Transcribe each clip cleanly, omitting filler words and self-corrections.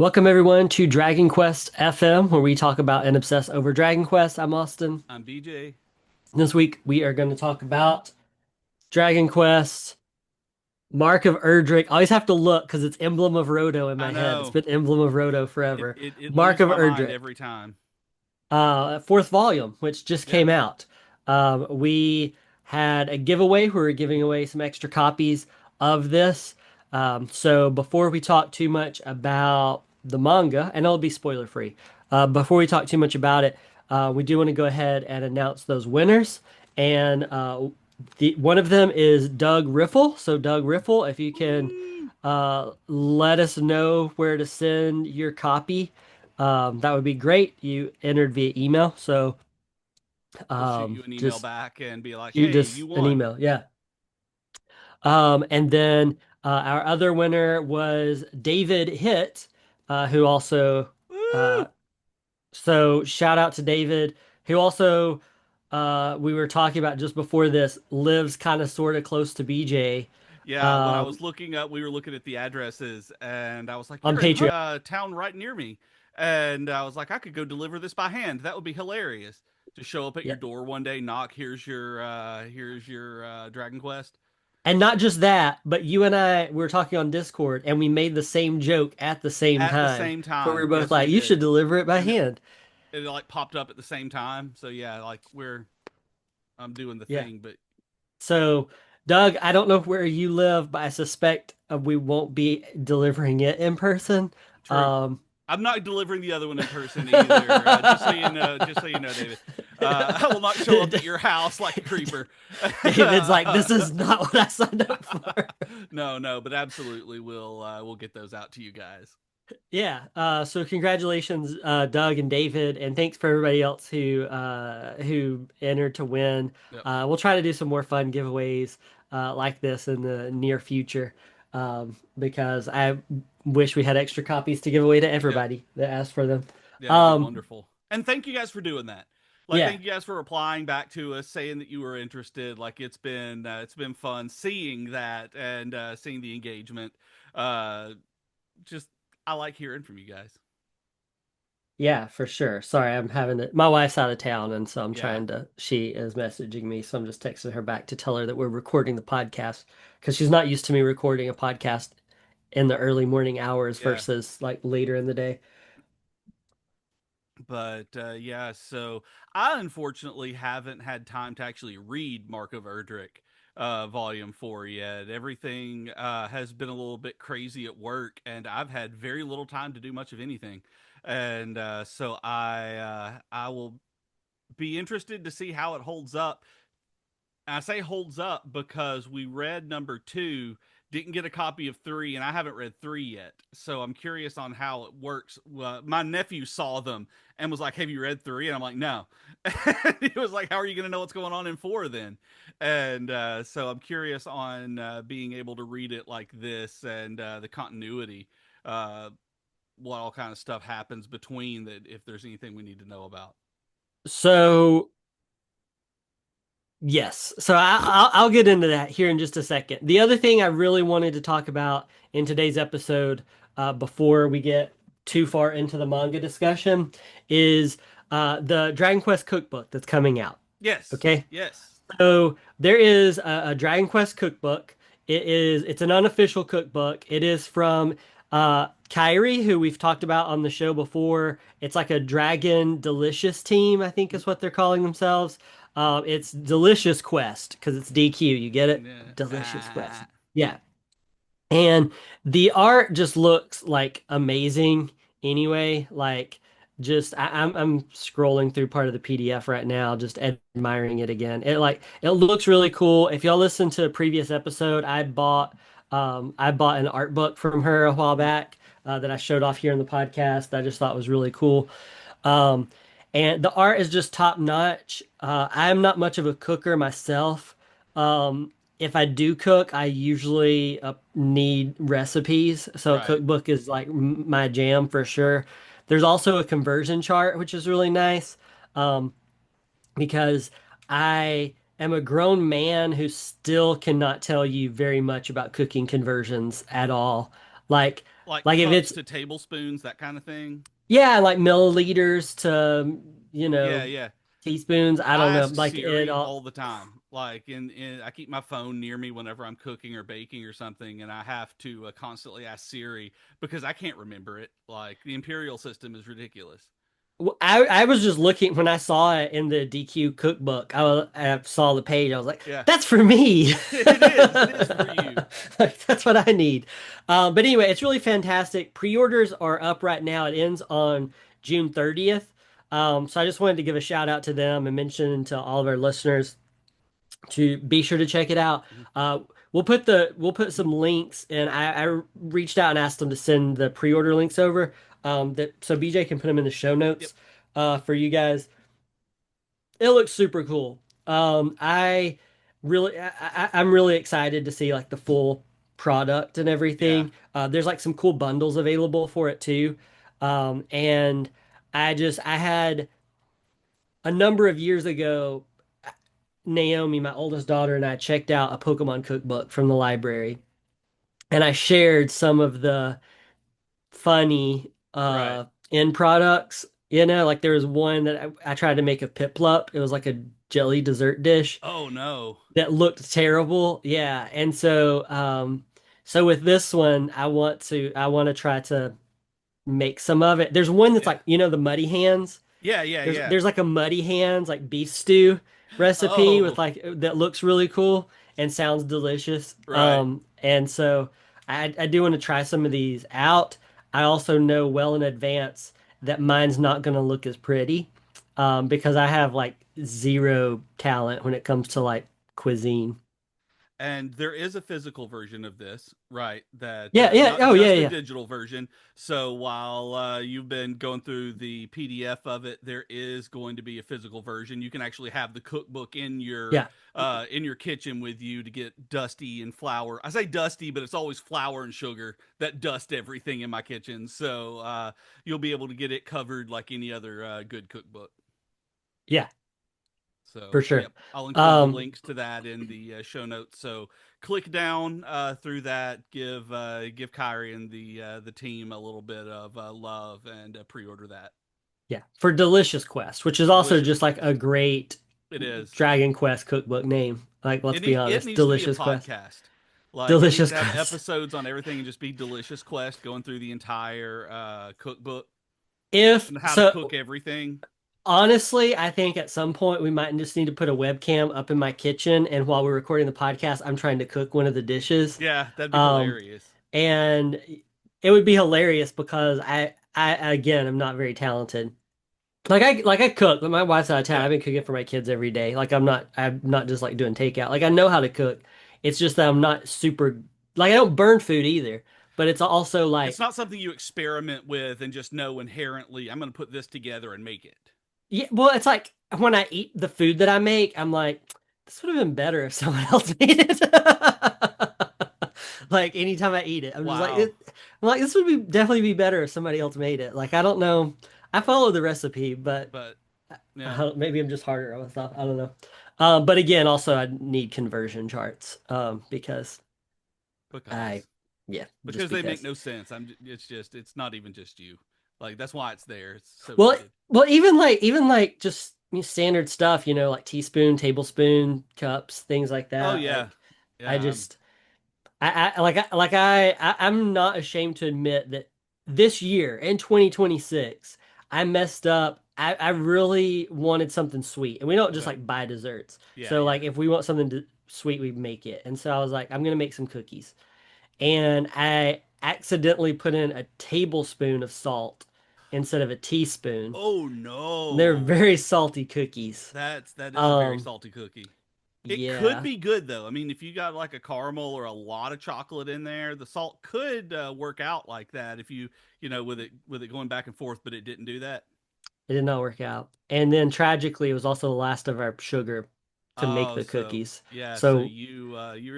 Welcome everyone to Dragon Quest FM, where we talk about and obsess over Dragon Quest. I'm Austin. I'm BJ. This week we are going to talk about Dragon Quest, Mark of Erdrick. I always have to look because it's Emblem of Roto in I my head. It's know been Emblem of Roto it, forever. it, it Mark leaves of my mind Erdrick, every time. fourth volume, which just Yep. came out. We had a giveaway where we were giving away some extra copies of this. So before we talk too much about the manga, and it'll be spoiler free, before we talk too much about it, we do want to go ahead and announce those winners. And one of them is Doug Riffle. So Doug Riffle, if you can Whee! let us know where to send your copy. That would be great. You entered via email, so We'll shoot you an email just back and be like, you "Hey, just you an won." email, yeah. And then our other winner was David Hitt, who also Woo! uh, so shout out to David, who also we were talking about just before this lives kind of sort of close to BJ Yeah, when I um, was looking up, we were looking at the addresses, and I was like, on "You're in Patreon. a town right near me," and I was like, "I could go deliver this by hand. That would be hilarious." To show up at your Yeah. door one day, knock, here's your Dragon Quest. And not just that, but you and I we were talking on Discord and we made the same joke at the same At the time. same So we were time. both Yes, we like, you did. should deliver it by And hand. it like popped up at the same time. So yeah, like I'm doing the Yeah. thing, but So, Doug, I don't know where you live, but I suspect we won't be delivering it in person. true. Um, I'm not delivering the other one in person either. Just so you know, David. I will not show up at your house like a creeper. David's like, this is not what I signed up for. No, no, but absolutely, we'll get those out to you guys. Yeah. So congratulations, Doug and David, and thanks for everybody else who entered to win. Yep. We'll try to do some more fun giveaways like this in the near future because I wish we had extra copies to give away to Yep. everybody that asked for them. Yeah, that'd be Um, wonderful. And thank you guys for doing that. Like, yeah. thank you guys for replying back to us, saying that you were interested. Like, it's been fun seeing that and seeing the engagement. Uh, just I like hearing from you guys. Yeah, for sure. Sorry, I'm having it. My wife's out of town, and so I'm Yeah, trying to. She is messaging me, so I'm just texting her back to tell her that we're recording the podcast because she's not used to me recording a podcast in the early morning hours yeah. versus like later in the day. But yeah, so I unfortunately haven't had time to actually read Mark of Erdrick volume 4 yet. Everything has been a little bit crazy at work, and I've had very little time to do much of anything. And so I will be interested to see how it holds up. I say holds up because we read number 2, didn't get a copy of 3, and I haven't read 3 yet. So I'm curious on how it works. My nephew saw them and was like, "Have you read 3?" And I'm like, "No." And he was like, "How are you going to know what's going on in 4 then?" And so I'm curious on being able to read it like this and the continuity. Uh, what all kind of stuff happens between that, if there's anything we need to know about. So yes, so I'll get into that here in just a second. The other thing I really wanted to talk about in today's episode, before we get too far into the manga discussion, is the Dragon Quest cookbook that's coming out. Yes, Okay. yes, So there is a Dragon Quest cookbook. It's an unofficial cookbook. It is from Kyrie, who we've talked about on the show before. It's like a Dragon Delicious team, I think is what they're calling themselves. It's Delicious Quest because it's DQ. You get it? yeah. Delicious Quest. Yeah. And the art just looks like amazing anyway. Like just I'm scrolling through part of the PDF right now, just admiring it again. It looks really cool. If y'all listen to a previous episode, I bought an art book from her a while back that I showed off here in the podcast that I just thought was really cool. Um, and the art is just top notch. I'm not much of a cooker myself. If I do cook, I usually need recipes, so a Right. cookbook is like my jam for sure. There's also a conversion chart, which is really nice, um, because I am a grown man who still cannot tell you very much about cooking conversions at all. Like Like Like if cups it's to tablespoons, that kind of thing. yeah, like milliliters to, you Yeah, know, yeah. teaspoons. I don't I know. ask Like it Siri all. all the time. Like, I keep my phone near me whenever I'm cooking or baking or something, and I have to constantly ask Siri because I can't remember it. Like, the imperial system is ridiculous. I was just looking when I saw it in the DQ cookbook. I saw the page. I was like, Yeah, "That's for me." it is. It is for you. Like, that's what I need. But anyway, it's really fantastic. Pre-orders are up right now. It ends on June 30th. So I just wanted to give a shout out to them and mention to all of our listeners to be sure to check it out. Mhm. Uh, we'll put some links, and I reached out and asked them to send the pre-order links over. That so BJ can put them in the show Yep. notes for you guys. It looks super cool. I really, I'm really excited to see like the full product and Yeah. everything. There's like some cool bundles available for it too. And I had a number of years ago, Naomi, my oldest daughter, and I checked out a Pokemon cookbook from the library, and I shared some of the funny Right. end products. You know, like there was one that I tried to make a Piplup. It was like a jelly dessert dish Oh no. that looked terrible. Yeah. And so with this one, I want to try to make some of it. There's one that's Yeah. like, you know, the muddy hands. Yeah. Yeah. Yeah. There's like a muddy hands like beef stew recipe with Oh. like that looks really cool and sounds delicious. Right. And so I do want to try some of these out. I also know well in advance that mine's not going to look as pretty because I have like zero talent when it comes to like cuisine. And there is a physical version of this, right? That Yeah, yeah, not oh yeah, just a yeah, digital version. So while you've been going through the PDF of it, there is going to be a physical version. You can actually have the cookbook yeah. in your kitchen with you to get dusty and flour. I say dusty, but it's always flour and sugar that dust everything in my kitchen. So you'll be able to get it covered like any other good cookbook. Yeah, for So, sure. yep, I'll include the Um, links to that in the show notes. So, click down through that. Give Kyrie and the team a little bit of love and pre-order that. yeah, for Delicious Quest, which is also Delicious just like a Quest. great It is. Dragon Quest cookbook name. Like, let's be It honest, needs to be a Delicious Quest. podcast. Like it needs Delicious to have Quest. episodes on everything and just be Delicious Quest going through the entire cookbook If and how to cook so, everything. honestly, I think at some point we might just need to put a webcam up in my kitchen, and while we're recording the podcast, I'm trying to cook one of the dishes. Yeah, that'd be Um, hilarious. and it would be hilarious because I again, I'm not very talented. Like I cook. When my wife's out of town, Yeah. I've been cooking for my kids every day. Like I'm not just like doing takeout. Like I know how to cook. It's just that I'm not super like I don't burn food either. But it's also It's like not something you experiment with and just know inherently, I'm going to put this together and make it. yeah, well, it's like when I eat the food that I make, I'm like, this would have been better if someone else made it. Like anytime I eat it, I'm just like Wow. I'm like this would be definitely be better if somebody else made it. Like I don't know. I follow the recipe, but But I yeah, don't, maybe I'm just harder with stuff. I don't know. But again, also I need conversion charts because I, because yeah, just because they make because. no sense. It's just it's not even just you. Like that's why it's there. It's so Well, needed. even like just standard stuff, you know, like teaspoon, tablespoon, cups, things like Oh that. yeah. Like I Yeah, just I'm not ashamed to admit that this year in 2026 I messed up. I really wanted something sweet, and we don't just okay. like buy desserts. Yeah, So yeah. like if we want something sweet, we make it. And so I was like, I'm gonna make some cookies, and I accidentally put in a tablespoon of salt instead of a teaspoon. Oh They're no. very salty cookies. That is a very Um, salty cookie. It could yeah. be good though. I mean, if you got like a caramel or a lot of chocolate in there, the salt could work out like that if you know with it going back and forth, but it didn't do that. It did not work out. And then tragically, it was also the last of our sugar to make Oh, the so cookies. yeah, so So you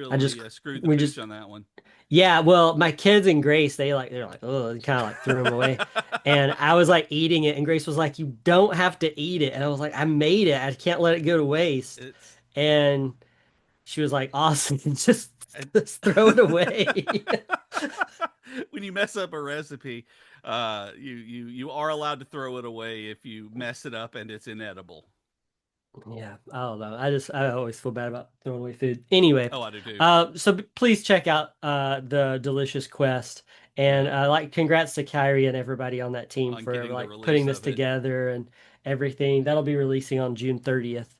I just, really screwed the we pooch just, on that one. yeah, well, my kids and Grace, they're like, oh, and kind of like threw them away. And I was like eating it, and Grace was like, you don't have to eat it. And I was like, I made it. I can't let it go to waste. it's And she was like, awesome, and just throw it away. when you mess up a recipe, you are allowed to throw it away if you mess it up and it's inedible. Yeah, I don't know. I always feel bad about throwing away food. Anyway, Oh, I do too. please check out the Delicious Quest, and Yeah, like congrats to Kyrie and everybody on that team on for getting the like putting release this of it. together and everything. That'll be releasing on June 30th,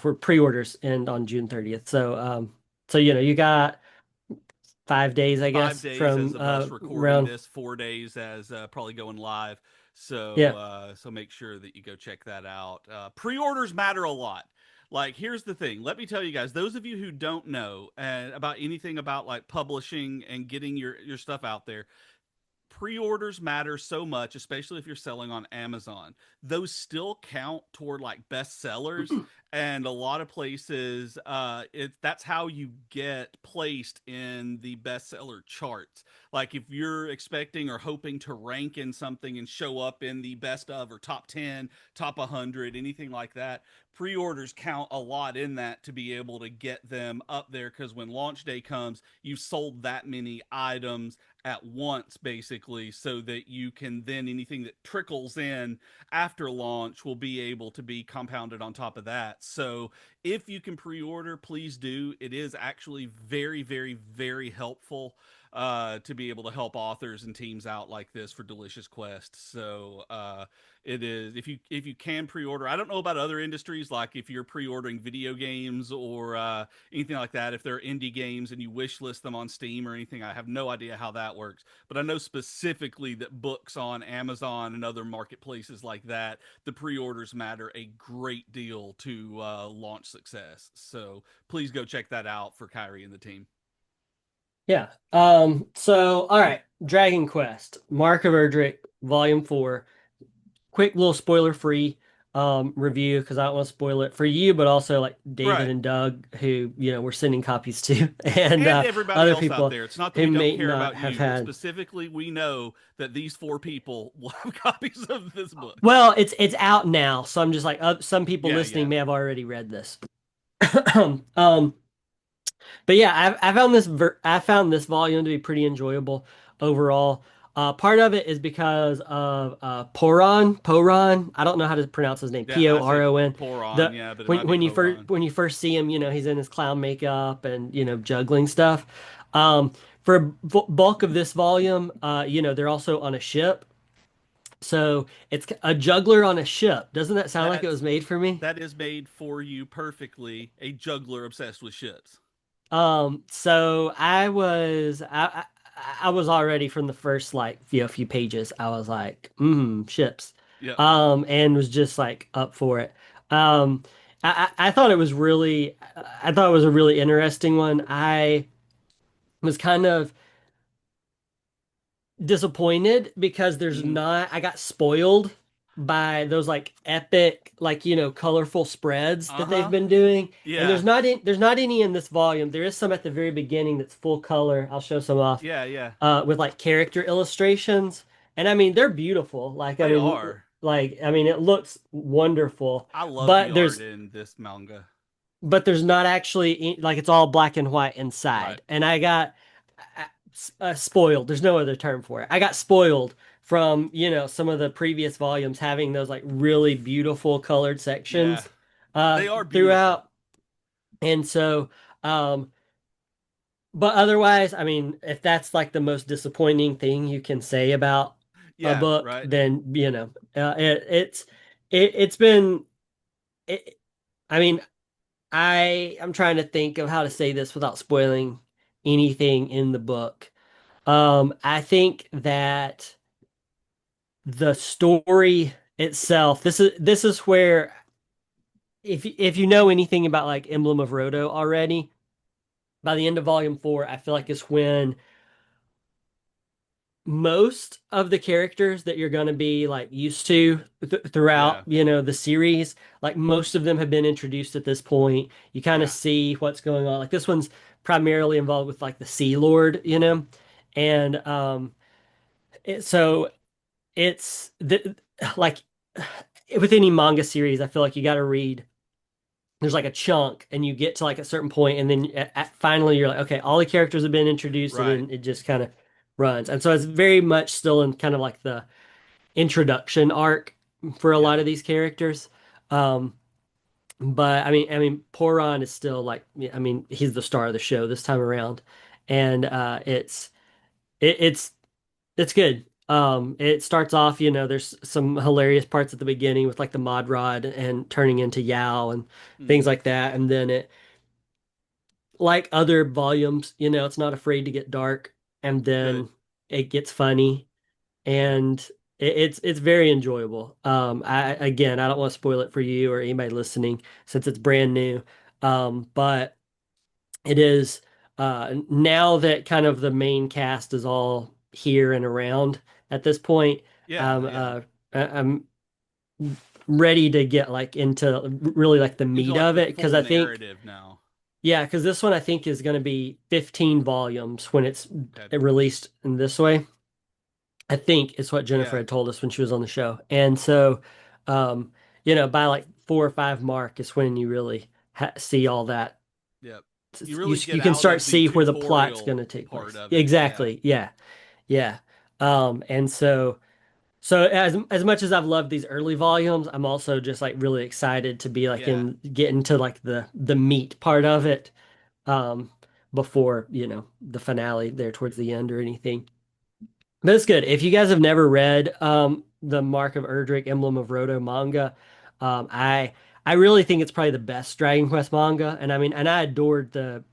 for pre-orders and on June 30th. So you got 5 days, I 5 guess, days as from of us recording around. this, 4 days as probably going live. So Yeah. so make sure that you go check that out. Pre-orders matter a lot. Like, here's the thing. Let me tell you guys, those of you who don't know about anything about like publishing and getting your stuff out there, pre-orders matter so much, especially if you're selling on Amazon. Those still count toward like bestsellers, and a lot of places, that's how you get placed in the bestseller charts. Like, if you're expecting or hoping to rank in something and show up in the best of or top 10, top 100, anything like that, pre-orders count a lot in that to be able to get them up there, because when launch day comes, you've sold that many items at once, basically, so that you can then, anything that trickles in after launch will be able to be compounded on top of that. So if you can pre-order, please do. It is actually very, very, very helpful to be able to help authors and teams out like this for Delicious Quest. So it is, if you can pre-order. I don't know about other industries, like if you're pre-ordering video games or anything like that. If they're indie games and you wish list them on Steam or anything, I have no idea how that works. But I know specifically that books on Amazon and other marketplaces like that, the pre-orders matter a great deal to launch success. So please go check that out for Kyrie and the team. Yeah. So all right, Dragon Quest, Mark of Erdrick, Volume 4. Quick little spoiler free review because I don't want to spoil it for you, but also like David Right. and Doug, who we're sending copies to, and And everybody other else out people there. It's not that who we don't may care not about have you, but had. specifically, we know that these four people will have copies of this book. Well, it's out now, so I'm just like some people Yeah, listening yeah. may have already read this. um, But yeah, I found this volume to be pretty enjoyable overall. Part of it is because of Poron. I don't know how to pronounce his name. Yeah, I say Poron. Poron, The yeah, but it might be when Poron. when you first see him, he's in his clown makeup and juggling stuff. For bulk of this volume, they're also on a ship. So it's a juggler on a ship. Doesn't that sound like it was That's made for me? that is made for you perfectly. A juggler obsessed with ships. So I was already from the first like few pages. I was like, ships. Yep. And was just like up for it. Um, I thought it was really, I thought it was a really interesting one. I was kind of disappointed because Hmm. I got spoiled by those like epic, like, colorful spreads Uh that they've huh. been doing. And Yeah. there's not any in this volume. There is some at the very beginning that's full color. I'll show some off, Yeah. Yeah. with like character illustrations. And I mean, they're beautiful. They are. I mean, it looks wonderful, I love the but art in this manga. there's not actually like it's all black and white Right. inside. And I got spoiled. There's no other term for it. I got spoiled from, some of the previous volumes having those like really beautiful colored Yeah. sections They are beautiful. throughout. And so, um, but otherwise, I mean, if that's like the most disappointing thing you can say about a Yeah. book, Right. then, it's been, it, I mean, I'm trying to think of how to say this without spoiling anything in the book. I think that the story itself, this is where if you know anything about like Emblem of Rodo already, by the end of volume 4, I feel like it's when most of the characters that you're going to be like used to throughout, Yeah. the series, like most of them have been introduced at this point. You kind of Yeah. see what's going on. Like this one's primarily involved with like the Sea Lord, and so it's like with any manga series, I feel like you got to read. There's like a chunk, and you get to like a certain point, and then finally you're like, okay, all the characters have been introduced, and Right. then it just kind of. runs. And so it's very much still in kind of like the introduction arc for a lot Yeah. of these characters. Um, but I mean, Poron is still like, I mean, he's the star of the show this time around, and it's it's good. It starts off, there's some hilarious parts at the beginning with like the mod rod and turning into Yao and things Hmm. like that, and then it, like other volumes, it's not afraid to get dark, and Good. then it gets funny, and it's very enjoyable. I don't want to spoil it for you or anybody listening since it's brand new. But it is, now that kind of the main cast is all here and around at this point. Yeah. Um, Yeah. uh, I'm ready to get like into really like the Into meat like of the it, because full I think, narrative now. yeah, because this one I think is going to be 15 volumes when it's Okay. released in this way. I think it's what Jennifer Yeah. had told us when she was on the show. And so, um, by like 4 or 5 mark is when you really see all that. Yep. You You really get can out start of the see where the plot's going tutorial to take part place. of it. Yeah. Exactly. Yeah. Yeah. And so as much as I've loved these early volumes, I'm also just like really excited to be like Yeah. in get into like the meat part of it, um before, the finale there towards the end or anything. But it's good. If you guys have never read the Mark of Erdrick Emblem of Roto manga, I really think it's probably the best Dragon Quest manga. And I mean, and I adored the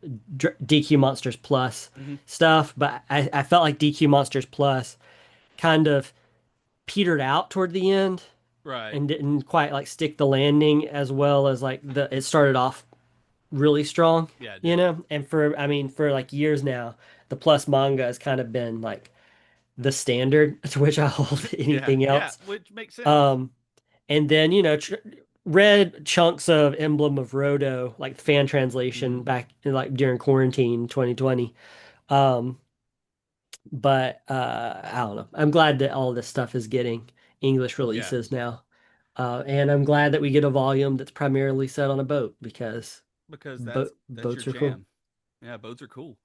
DQ Monsters Plus Hmm. stuff, but I felt like DQ Monsters Plus kind of petered out toward the end Right. and didn't quite like stick the landing as well as like the it started off really strong, Yeah, it did. And for I mean for like years now, the Plus manga has kind of been like the standard to which I hold Yeah. anything Yeah. else. Which makes sense. Um, and then, read chunks of Emblem of Rodo, like fan Hmm. translation back like during quarantine 2020. Um, but I don't know. I'm glad that all this stuff is getting English Yeah. releases now. And I'm glad that we get a volume that's primarily set on a boat because Because that's your boats are cool. jam. Yeah, boats are cool.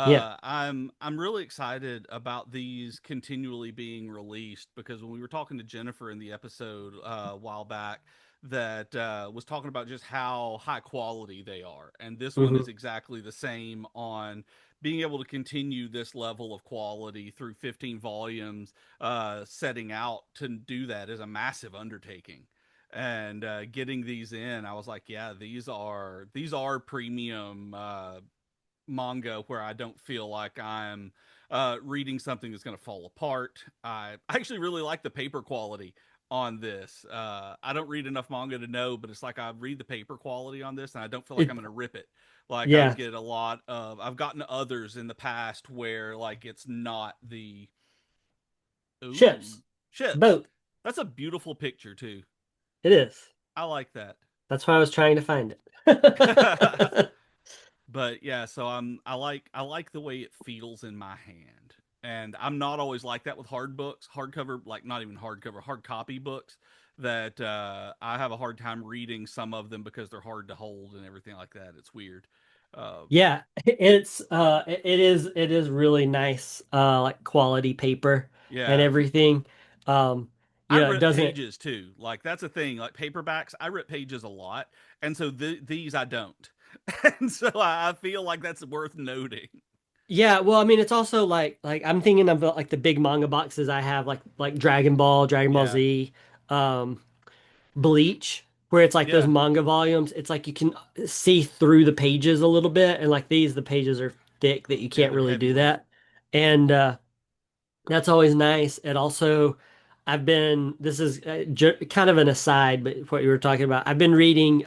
Yeah. I'm really excited about these continually being released because when we were talking to Jennifer in the episode a while back, that was talking about just how high quality they are, and this one Hmm. is exactly the same on being able to continue this level of quality through 15 volumes. Setting out to do that is a massive undertaking. And getting these in, I was like, yeah, these are premium manga where I don't feel like I'm reading something that's going to fall apart. I actually really like the paper quality on this. I don't read enough manga to know, but it's like I read the paper quality on this and I don't feel like I'm It, going to rip it. Like I yeah. get a lot of, I've gotten others in the past where like it's not the, ooh, Ships. ships. Boat. That's a beautiful picture too. It is. I like that. That's why I was trying to find it. But yeah, so I like the way it feels in my hand. And I'm not always like that with hard books, hardcover, like not even hardcover, hard copy books that I have a hard time reading some of them because they're hard to hold and everything like that. It's weird. Uh, Yeah, it is really nice, like quality paper and yeah, everything. Um I it rip doesn't. pages too. Like that's a thing. Like paperbacks, I rip pages a lot, and so these I don't. And so I feel like that's worth noting. Yeah, well, I mean, it's also like I'm thinking of like the big manga boxes I have, like Dragon Ball, Dragon Ball Yeah, Z, um, Bleach, where it's like those yeah, manga volumes. It's like you can see through the pages a little bit, and like these, the pages are thick that you yeah. can't They're really do heavyweight. that. And that's always nice. And also, this is kind of an aside, but what you were talking about, I've been reading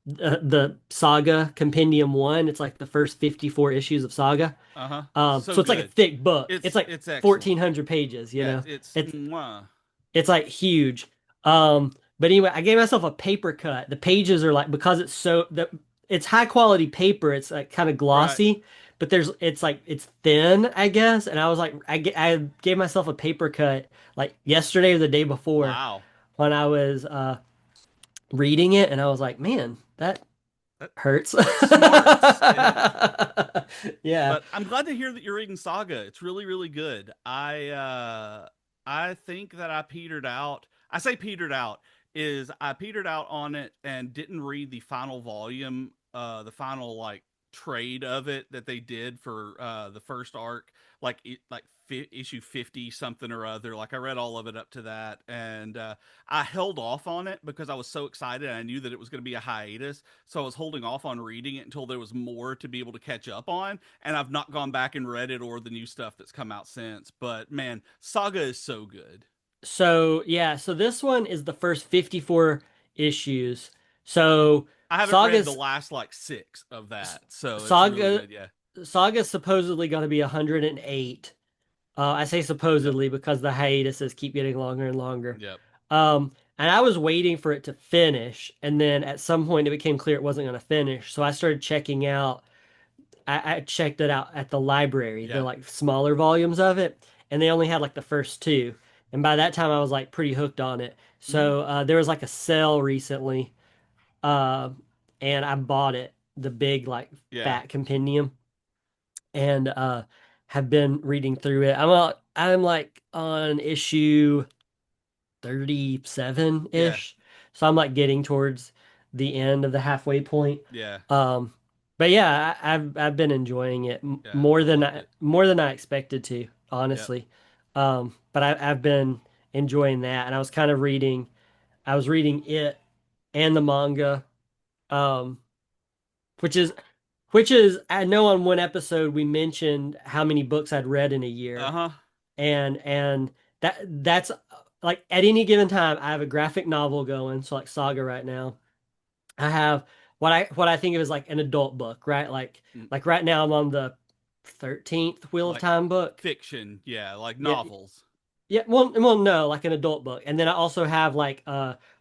the Saga Compendium 1. It's like the first 54 issues of Saga. Uh huh. So So it's like a good. thick book. It's It's like it's excellent. 1,400 pages, Yeah, it's It's mwah. it's like huge. But anyway, I gave myself a paper cut. The pages are like, because it's high quality paper, it's like kind of Right. glossy, but it's like it's thin, I guess. And I was like, I gave myself a paper cut like yesterday or the day before Wow. when I was reading it, and I was like, man, that. hurts. Smarts. Yeah. But I'm glad to hear that you're reading Saga. It's really, really good. I think that I petered out. I say petered out is I petered out on it and didn't read the final volume, the final like trade of it that they did for the first arc, like issue 50 something or other. Like I read all of it up to that, and I held off on it because I was so excited. I knew that it was going to be a hiatus, so I was holding off on reading it until there was more to be able to catch up on. And I've not gone back and read it or the new stuff that's come out since. But man, Saga is so good. So, yeah, so this one is the first 54 issues. So, I haven't read the Saga's last like six of that, so it's really Saga good. Yeah, Saga's supposedly going to be 108. I say yep, supposedly because the hiatuses keep getting longer and longer. yep. And I was waiting for it to finish, and then at some point it became clear it wasn't going to finish. So I started checking out. I checked it out at the library, the Yeah. like smaller volumes of it, and they only had like the first two. And by that time, I was like pretty hooked on it. Hmm. So there was like a sale recently, uh, and I bought it, the big like Yeah. fat compendium, and have been reading through it. I'm like on issue 37 Yeah. ish. So I'm like getting towards the end of the halfway point. Yeah. Um, but yeah, I've been enjoying it Yeah. I loved it. more than I expected to, Yep. honestly. But I've been enjoying that, and I was reading it and the manga, um, which is I know on one episode we mentioned how many books I'd read in a Uh year, huh. and that's like at any given time I have a graphic novel going, so like Saga right now. I have what I think of as like an adult book, right? Like right now I'm on the 13th Wheel of Like Time book. fiction. Yeah. Like Yeah, novels. yeah, well, no, like an adult book, and then I also have like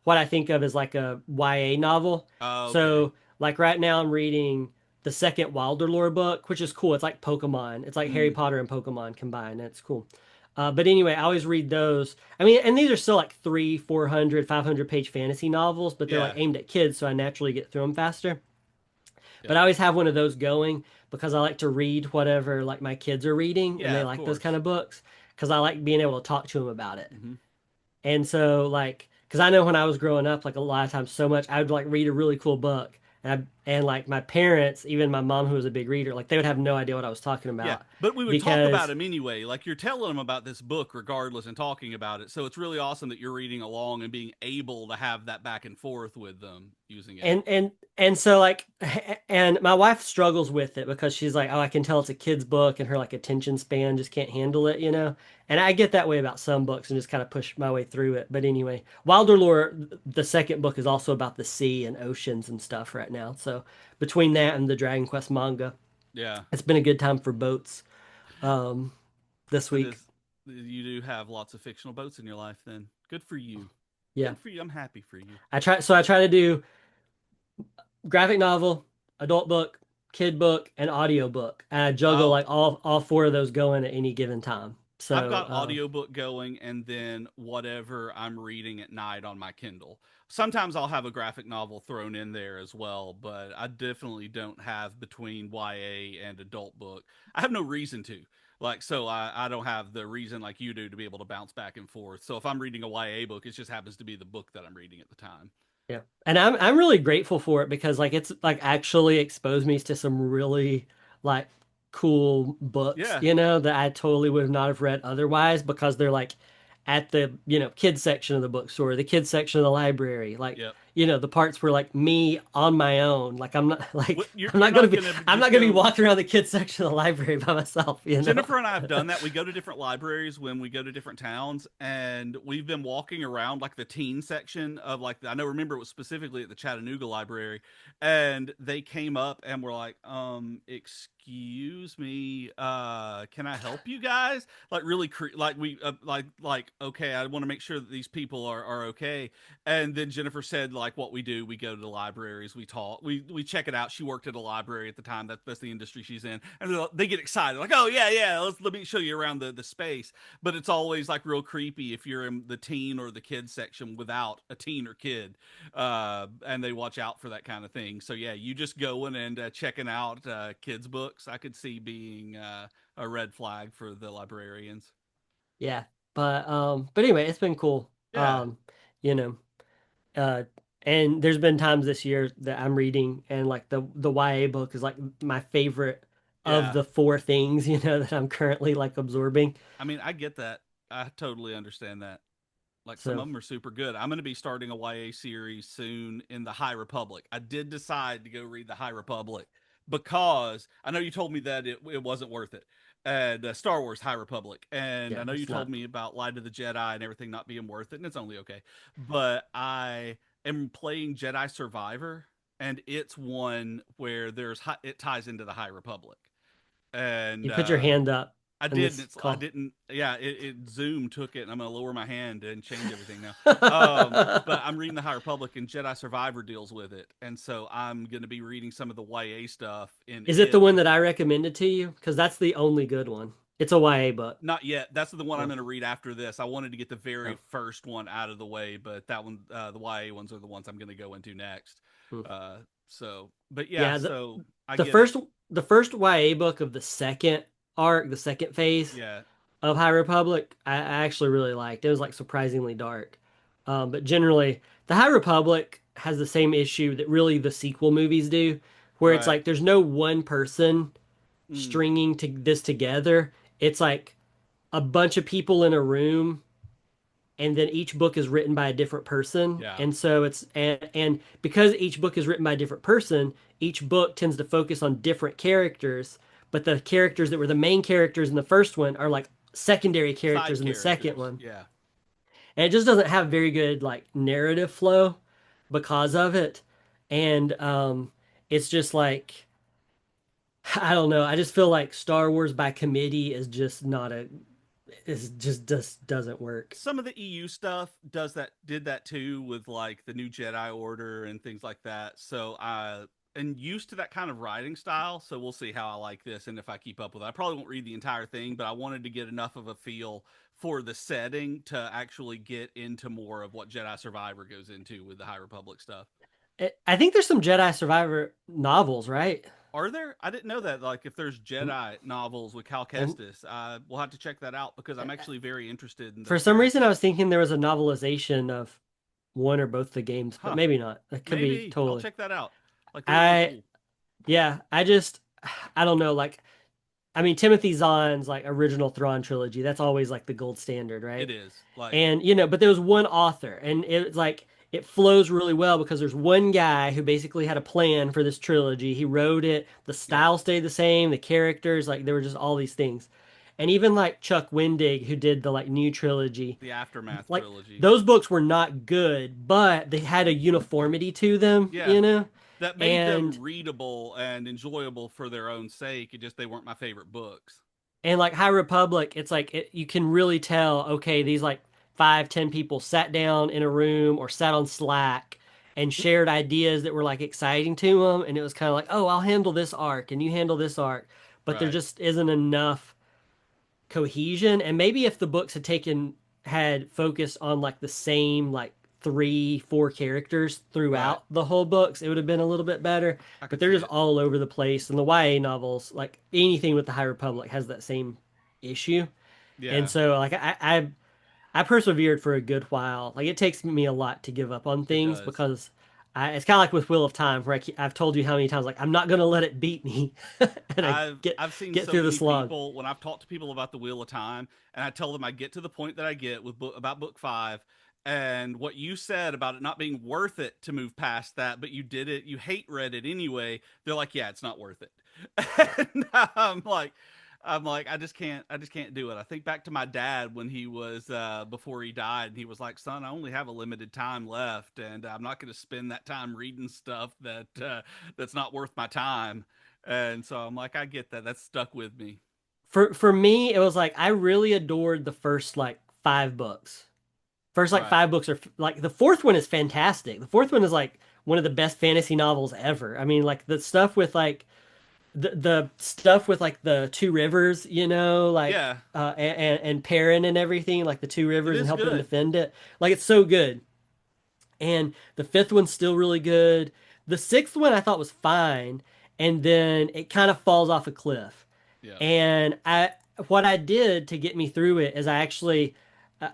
what I think of as like a YA novel. Oh, okay. So like right now I'm reading the second Wilder Lore book, which is cool. It's like Pokemon. It's like Harry Mm. Potter and Pokemon combined. It's cool. But anyway, I always read those. I mean, and these are still like 400, 500 page fantasy novels, but they're like Yeah. aimed at kids, so I naturally get through them faster. But Yep. I always have one of those going because I like to read whatever like my kids are reading, and Yeah. they Of like those kind course. of books because I like being able to talk to them about it. Hmm. And so like, because I know when I was growing up, like a lot of times, so much I would like read a really cool book, and like my parents, even my mom who was a big reader, like they would have no idea what I was talking Yeah, about but we would talk about because him anyway. Like you're telling them about this book regardless and talking about it. So it's really awesome that you're reading along and being able to have that back and forth with them using it. and so like and my wife struggles with it because she's like, oh, I can tell it's a kid's book, and her like attention span just can't handle it, you know. And I get that way about some books and just kind of push my way through it. But anyway, Wilder Lore, the second book, is also about the sea and oceans and stuff right now. So between that and the Dragon Quest manga, Yeah, it's been a good time for boats um this that week. is. You do have lots of fictional boats in your life. Then good for you. Yeah. Good for you. I'm happy for you. I try to do graphic novel, adult book, kid book, and audio book. And I juggle Oh, like all four of those going at any given time. I've So got audiobook going and then whatever I'm reading at night on my Kindle. Sometimes I'll have a graphic novel thrown in there as well, but I definitely don't have between YA and adult book. I have no reason to. Like, so I don't have the reason like you do to be able to bounce back and forth. So if I'm reading a YA book, it just happens to be the book that I'm reading at the time. yeah, and I'm really grateful for it because like it's like actually exposed me to some really like cool books, Yeah. you know, that I totally would not have read otherwise because they're like at the, you know, kids section of the bookstore, the kids section of the library, like, Yep. you know, the parts where like me on my own, like I'm not like You're not gonna I'm just not gonna be go. walking around the kids section of the library by myself, you know. Jennifer and I have done that. We go to different libraries when we go to different towns, and we've been walking around like the teen section of like I know remember it was specifically at the Chattanooga Library, and they came up and were like, excuse me, can I help you guys?" Like really, like we like okay, I want to make sure that these people are okay. And then Jennifer said like what we do. We go to the libraries, we talk, we check it out. She worked at a library at the time. That's the industry she's in, and they get excited, like, oh yeah, yeah, let me show you around the space. But it's always like real creepy if you're in the teen or the kid section without a teen or kid, and they watch out for that kind of thing. So yeah, you just going and checking out kids books, I could see being a red flag for the librarians. Yeah. But anyway, it's been cool. Yeah, You know, uh and there's been times this year that I'm reading and like the YA book is like my favorite of yeah. the four things, that I'm currently like absorbing. I mean, I get that. I totally understand that. Like some So of them are super good. I'm going to be starting a YA series soon in the High Republic. I did decide to go read the High Republic because I know you told me that it wasn't worth it. And Star Wars High Republic. And yeah, I know you it's told not. me about Light of the Jedi and everything not being worth it, and it's only okay. But I am playing Jedi Survivor, and it's one where it ties into the High Republic. And You put your hand up I in did, and this it's I call. didn't. Yeah, Zoom took it, and I'm gonna lower my hand and change everything now. But I'm reading the High Republic, and Jedi Survivor deals with it, and so I'm gonna be reading some of the YA stuff in Is it the it. one that I recommended to you? Because that's the only good one. It's a YA book. Not yet. That's the one I'm Oh, gonna read after this. I wanted to get the very oh. first one out of the way, but that one, the YA ones are the ones I'm gonna go into next. Hmm. But yeah, Yeah, so I the get it. first the first YA book of the second arc, the second phase Yeah, of High Republic, I actually really liked. It was like surprisingly dark. But generally, the High Republic has the same issue that really the sequel movies do, where it's right. like there's no one person Mm, stringing this together. It's like a bunch of people in a room, and then each book is written by a different person. yeah, And so and because each book is written by a different person, each book tends to focus on different characters, but the characters that were the main characters in the first one are like secondary characters side in the second characters. one. Yeah, And it just doesn't have very good like narrative flow because of it. And it's just like I don't know. I just feel like Star Wars by committee is just not a is just doesn't work. some of the EU stuff did that too with like the new Jedi Order and things like that. So I and used to that kind of writing style. So we'll see how I like this and if I keep up with it. I probably won't read the entire thing, but I wanted to get enough of a feel for the setting to actually get into more of what Jedi Survivor goes into with the High Republic stuff. I think there's some Jedi Survivor novels, right? Are there? I didn't know that. Like, if there's Jedi novels with Cal And Kestis, we'll have to check that out because I'm actually very interested in for those some reason, I was characters. thinking there was a novelization of one or both the games, but Huh? maybe not. That could be Maybe I'll totally. check that out. Like, those sound I cool. Yeah, I don't know. Like, I mean, Timothy Zahn's like original Thrawn trilogy. That's always like the gold standard, It right? is like, And but there was one author, and it's like it flows really well because there's one guy who basically had a plan for this trilogy. He wrote it, the yep, style stayed the same, the characters, like there were just all these things. And even like Chuck Wendig, who did the like new trilogy, the Aftermath like trilogy. those books were not good, but they had a uniformity to them, Yeah, that made them And readable and enjoyable for their own sake. It just they weren't my favorite books. like High Republic, it's like you can really tell, okay, these like 5, 10 people sat down in a room or sat on Slack and shared ideas that were like exciting to them. And it was kind of like, oh, I'll handle this arc and you handle this arc. But there Right. just isn't enough cohesion. And maybe if the books had focused on like the same like 3, 4 characters Right. throughout the whole books, it would have been a little bit better. I But could they're see just it. all over the place. And the YA novels, like anything with the High Republic, has that same issue. And Yeah, so like I persevered for a good while. Like it takes me a lot to give up on it things does. because it's kind of like with Wheel of Time, where I've told you how many times like I'm not gonna let it beat me, and I I've seen get so through the many slog. people when I've talked to people about the Wheel of Time, and I tell them I get to the point that I get with about book five, and what you said about it not being worth it to move past that, but you did it, you hate read it anyway. They're like, yeah, it's not worth it. And I'm like, I just can't do it. I think back to my dad when he was before he died, and he was like, son, I only have a limited time left, and I'm not going to spend that time reading stuff that's not worth my time. And so I'm like, I get that. That's stuck with me. For me, it was like I really adored the first like 5 books First like Right. five books are like the fourth one is fantastic. The fourth one is like one of the best fantasy novels ever. I mean, like the stuff with like the stuff with like the two rivers, like Yeah, and Perrin and everything, like the two it rivers and is helping good. defend it. Like it's so good. And the fifth one's still really good. The sixth one I thought was fine, and then it kind of falls off a cliff. Yeah. And what I did to get me through it is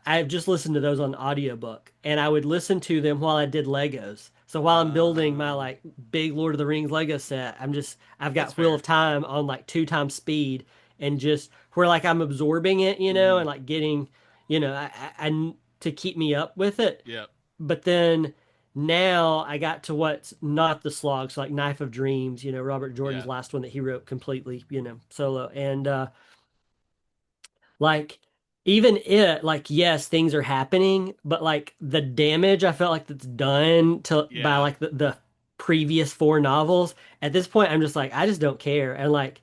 I've just listened to those on audiobook, and I would listen to them while I did Legos. So while I'm building my Um, like big Lord of the Rings Lego set, I've that's got Wheel of fair. Time on like two times speed, and just where like I'm absorbing it, Mm-hmm. and like getting, to keep me up with it. Yep. But then now I got to what's not the slog, so like Knife of Dreams, Robert Jordan's Yeah. last one that he wrote completely, solo. And like even it, like yes, things are happening, but like the damage I felt like that's done to by Yeah. like the previous four novels, at this point I'm just like I just don't care. And like,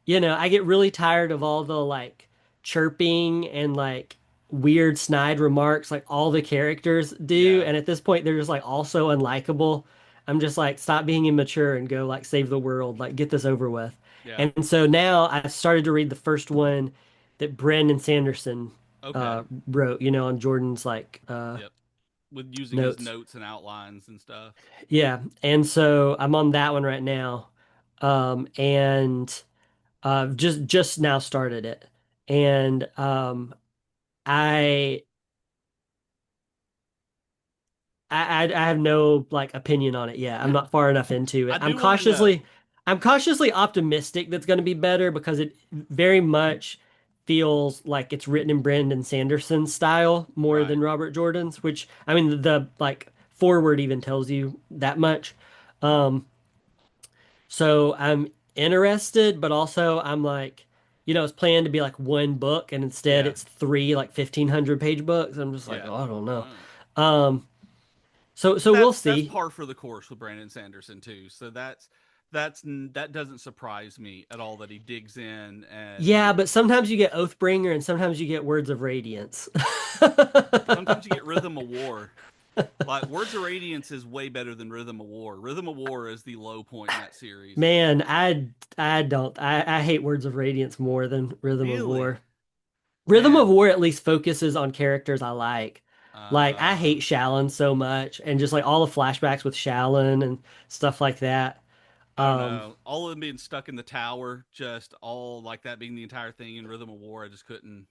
I get really tired of all the like chirping and like weird snide remarks like all the characters do. Yeah. And at this point they're just like all so unlikable. I'm just like stop being immature and go like save the world, like get this over with. Yeah. And so now I started to read the first one that Brandon Sanderson Okay. wrote, on Jordan's like Yep. With using his notes. notes and outlines and stuff. Yeah. And so I'm on that one right now. And just now started it. And I I have no like opinion on it yet. I'm not far enough into it. I do want to know. I'm cautiously optimistic that's going to be better because it very much feels like it's written in Brandon Sanderson's style more Right. than Robert Jordan's, which I mean the like forward even tells you that much. Um, so I'm interested, but also I'm like, it's planned to be like one book, and instead Yeah. it's three like 1,500-page books. I'm just like, Yeah. oh, I don't know. Oh. Um, so we'll That's see. par for the course with Brandon Sanderson too. So that doesn't surprise me at all that he digs in Yeah, and but sometimes you get Oathbringer and sometimes you get Words of Radiance. sometimes you get Rhythm of War. Like Words of Radiance is way better than Rhythm of War. Rhythm of War is the low point in that series. Man, I don't I hate Words of Radiance more than Rhythm of Really? War. Rhythm of Man. War at least focuses on characters I like. Like I Uh hate Shallan so much and just like all the flashbacks with Shallan and stuff like that. I don't Um know. All of them being stuck in the tower, just all like that being the entire thing in Rhythm of War, I just couldn't.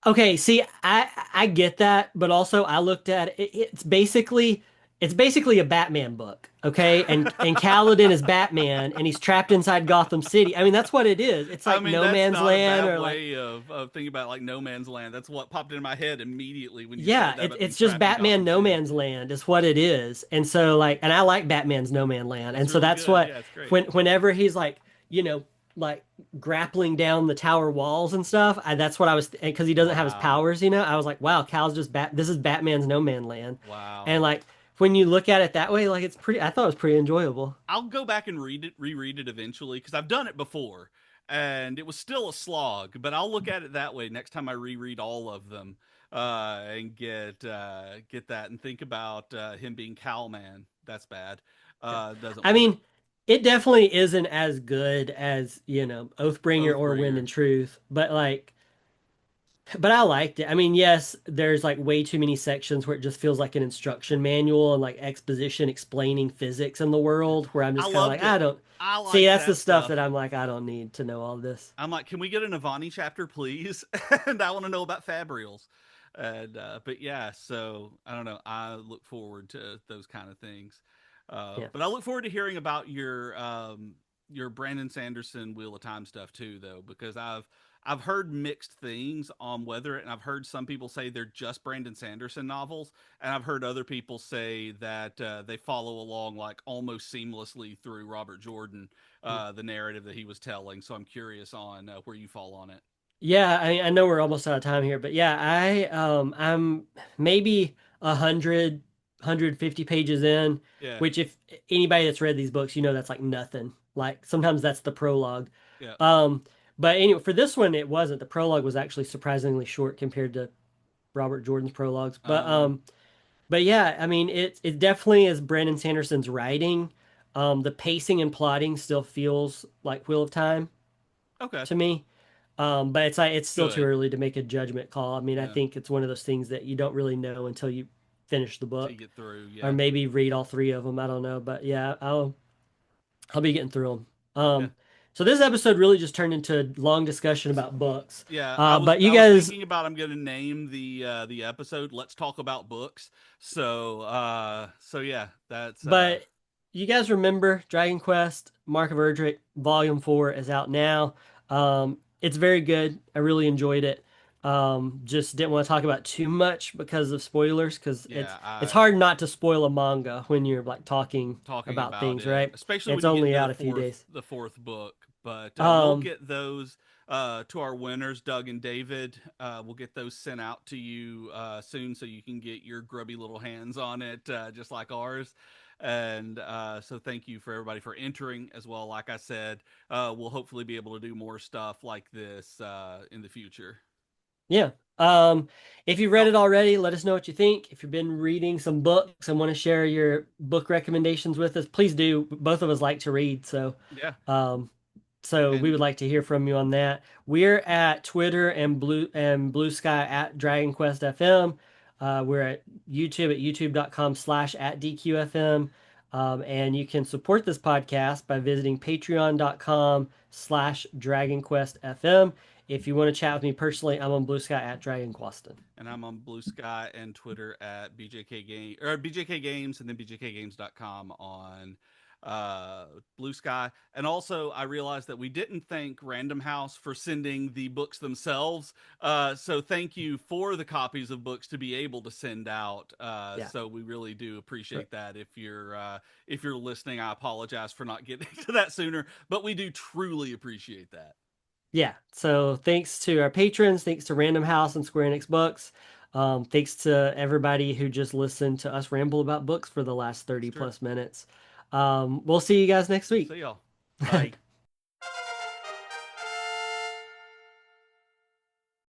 Okay, see, I get that, but also I looked at it, it's basically a Batman book, okay? And Kaladin is Batman and he's trapped inside Gotham City. I mean, that's what it is. It's I like mean, no that's man's not a land bad or like way of thinking about like No Man's Land. That's what popped into my head immediately when you yeah, said that it, about being it's just trapped in Batman Gotham No City. Man's Land is what it is. And so like and I like Batman's No Man Land. It's And so really that's good. what Yeah, it's great. whenever he's like, like grappling down the tower walls and stuff, that's what I was because he doesn't have his Wow. powers, I was like, wow, Cal's just this is Batman's No Man Land. Wow. And like when you look at it that way, like I thought it was pretty enjoyable. I'll go back and reread it eventually because I've done it before and it was still a slog, but I'll look at it that way next time I reread all of them and get that and think about him being Cowman. That's bad. Yeah. Doesn't I work. mean, it definitely isn't as good as, Oathbringer or Wind Oathbringer. and Truth, but I liked it. I mean, yes, there's like way too many sections where it just feels like an instruction manual and like exposition explaining physics in the world where I'm I just kind of like, loved I it. don't I see, like that's the that stuff stuff. that I'm like, I don't need to know all this. I'm like, can we get an Avani chapter, please? And I want to know about Fabrials. And but yeah, so I don't know. I look forward to those kind of things. Yeah. But I look forward to hearing about your Brandon Sanderson Wheel of Time stuff too, though, because I've heard mixed things on whether, and I've heard some people say they're just Brandon Sanderson novels, and I've heard other people say that they follow along like almost seamlessly through Robert Jordan, the narrative that he was telling. So I'm curious on where you fall on it. Yeah, I know we're almost out of time here, but yeah, I'm maybe 150 pages in, Yeah, which if anybody that's read these books, that's like nothing. Like sometimes that's the prologue. yeah. Um, but anyway, for this one, it wasn't. The prologue was actually surprisingly short compared to Robert Jordan's prologues. But Um, But yeah, I mean, it definitely is Brandon Sanderson's writing. The pacing and plotting still feels like Wheel of Time Okay, to me. But it's like it's still too good. early to make a judgment call. I mean, I Yeah, think it's one of those things that you don't really know until you finish the till you book get through. or Yeah, maybe read all three of them. I don't know, but yeah, I'll be getting through them. yeah. So this episode really just turned into a long discussion about books. Yeah, But you I was guys, thinking about I'm going to name the episode "Let's Talk About Books." So yeah, that's but you guys remember Dragon Quest Mark of Erdrick Volume 4 is out now. It's very good. I really enjoyed it. Just didn't want to talk about too much because of spoilers, because yeah, it's I hard not to spoil a manga when you're like talking talking about about things, it, right? especially It's when you get only into out a few days. the fourth book. But we'll Um, get those to our winners, Doug and David. We'll get those sent out to you soon, so you can get your grubby little hands on it, just like ours. And so, thank you for everybody for entering as well. Like I said, we'll hopefully be able to do more stuff like this in the future. Yeah. If you've read Oh, it already, let us know what you think. If you've been reading some books and want to share your book recommendations with us, please do. Both of us like to read, yeah, um, so we would and like to hear from you on that. We're at Twitter and Blue Sky at Dragon Quest FM. We're at YouTube at youtube.com/ at DQFM. And you can support this podcast by visiting patreon.com/ Dragon Quest FM. If you want to chat with me personally, I'm on Blue Sky at Dragon Questin. and I'm on Blue Sky and Twitter at BJK Game or BJK Games and then BJKGames.com on Blue Sky. And also, I realized that we didn't thank Random House for sending the books themselves. So thank you for the copies of books to be able to send out. Yeah. So we really do appreciate that. If you're listening, I apologize for not getting to that sooner, but we do truly appreciate that. Yeah. So thanks to our patrons, thanks to Random House and Square Enix Books. Thanks to everybody who just listened to us ramble about books for the last That's 30 true. plus minutes. We'll see you guys next week. See y'all. Bye.